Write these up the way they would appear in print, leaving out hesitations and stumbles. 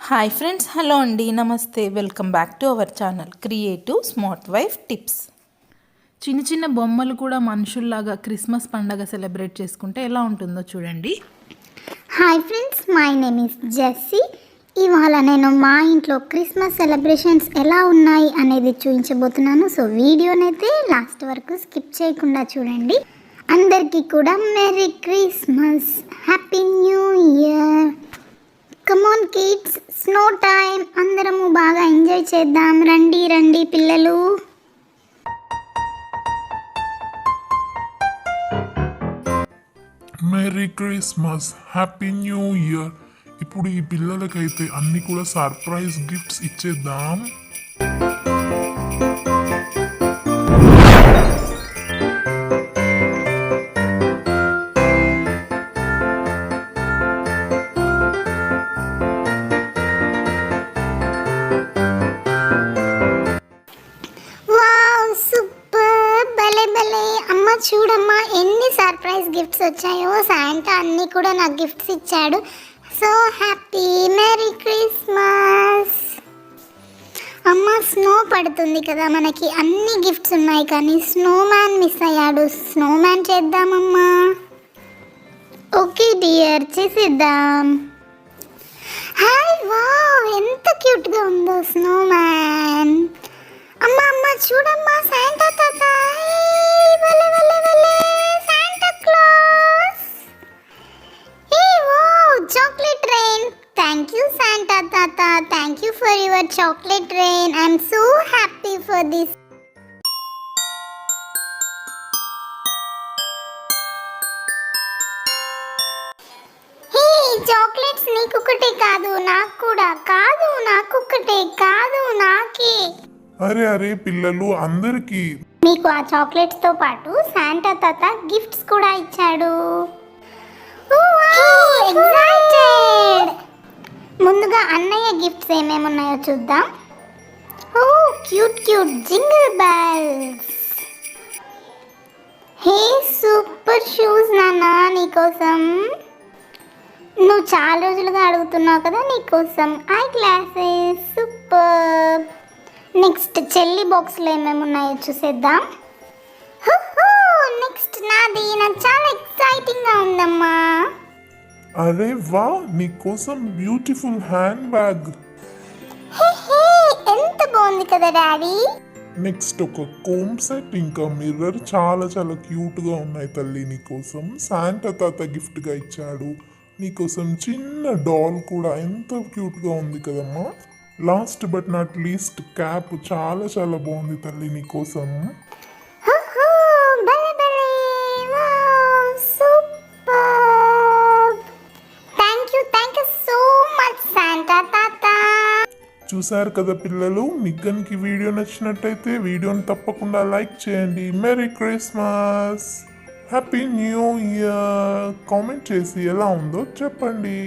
Hi friends, hello అండి, నమస్తే. Welcome back to our channel creative smart wife tips. చిన్న చిన్న బొమ్మలు కూడా మనుషుల్లాగా క్రిస్మస్ పండగ సెలబ్రేట్ చేసుకుంటే ఎలా ఉంటుందో చూడండి. Hi friends, my name is Jessie. ఇవాళ నేను మా ఇంట్లో క్రిస్మస్ సెలబ్రేషన్స్ ఎలా ఉన్నాయి అనేది చూపించబోతున్నాను. సో వీడియోనైతే లాస్ట్ వరకు స్కిప్ చేయకుండా చూడండి. అందరికీ కూడా merry Christmas, happy new year. Come on kids, snow time, అందరము బాగా ఎంజాయ్ చేద్దాం. రండి రండి పిల్లలు. Merry Christmas, happy new year. ఇప్పుడు ఈ పిల్లలకైతే అన్ని కూడా సర్ప్రైజ్ గిఫ్ట్స్ ఇచ్చేద్దాం. చూడమ్మా ఎన్ని సర్ప్రైజ్ గిఫ్ట్స్ వచ్చాయో. శాంటా అన్నీ కూడా నాకు గిఫ్ట్స్ ఇచ్చాడు. So happy, merry Christmas. అమ్మ, స్నో పడుతుంది కదా, మనకి అన్ని గిఫ్ట్స్ ఉన్నాయి కానీ స్నో మ్యాన్ మిస్ అయ్యాడు. స్నో మ్యాన్ చేద్దామమ్మా. ఓకే డియర్, చేసేద్దాం. హాయ్, వావ్, ఎంత క్యూట్గా ఉందో స్నో మ్యాన్. అమ్మ అమ్మ చూడమ్మా, శాంటా తాత, santaclaus. Hey, wow, chocolate rain. Thank you Santa Tata, thank you for your chocolate rain. I'm so happy for this. Hey, chocolates నీకొకటే కాదు, నాకు కూడా కాదు, నాకొకటే కాదు, నాకే. అరే అరే పిల్లలు, అందరికీ. మీకు ఆ చాక్లెట్స్ తో పాటు శాంటా తాత గిఫ్ట్స్ కూడా ఇచ్చాడు. ఎక్సైటెడ్. ముందుగా అన్నయ్య గిఫ్ట్స్ ఏమేమి ఉన్నాయో చూద్దాం. ఓ క్యూట్ క్యూట్ జింగిల్ బెల్స్. హే, సూపర్ షూస్ నాన్న, నీకోసం. నువ్వు చాలా రోజులుగా అడుగుతున్నావు కదా, నీకోసం ఐ గ్లాసెస్. సూపర్. నెక్స్ట్ చెల్లి బాక్స్లో ఏమేమి ఉన్నాయో చూసేద్దాం. నెక్స్ట్ నాది, నాకు చాలా ఎక్సైటింగ్గా ఉందమ్మా. అరే వా, నీకోసం బ్యూటిఫుల్ హ్యాండ్ బ్యాగ్. ఎంత బాగుంది కదా డాడీ. నెక్స్ట్ ఒక కోమ్ సెట్, ఇంకా మిర్రర్, చాలా చాలా క్యూట్ గా ఉన్నాయి తల్లి. నీకోసం శాంటా తాత గిఫ్ట్ గా ఇచ్చాడు. నీకోసం చిన్న డాల్ కూడా ఎంత క్యూట్ గా ఉంది కదమ్మా. Last but not least cap చాలా చాలా బాగుంది తల్లి నీకోసం. చూసారు కదా పిల్లలు, నిగ్గన్కి వీడియో నచ్చినట్టయితే వీడియోని తప్పకుండా లైక్ చేయండి. Merry Christmas, happy new year. Comment చేసి ఎలా ఉందో చెప్పండి.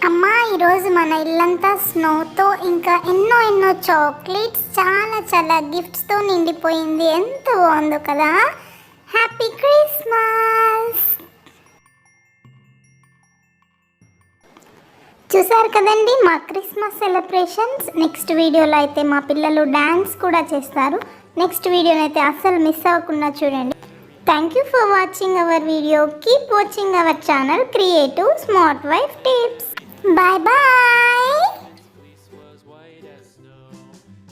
అమ్మా, ఈరోజు మన ఇల్లంతా స్నోతో, ఇంకా ఎన్నో ఎన్నో చాక్లెట్స్, చాలా చాలా గిఫ్ట్స్తో నిండిపోయింది. ఎంత బాగుందో కదా. Happy Christmas. చూసారు కదండి మా క్రిస్మస్ సెలబ్రేషన్స్. నెక్స్ట్ వీడియోలో అయితే మా పిల్లలు డ్యాన్స్ కూడా చేస్తారు. నెక్స్ట్ వీడియోని అయితే అస్సలు మిస్ అవ్వకుండా చూడండి. Thank you for watching our video. Keep watching our channel creative smart wife tips. Bye bye.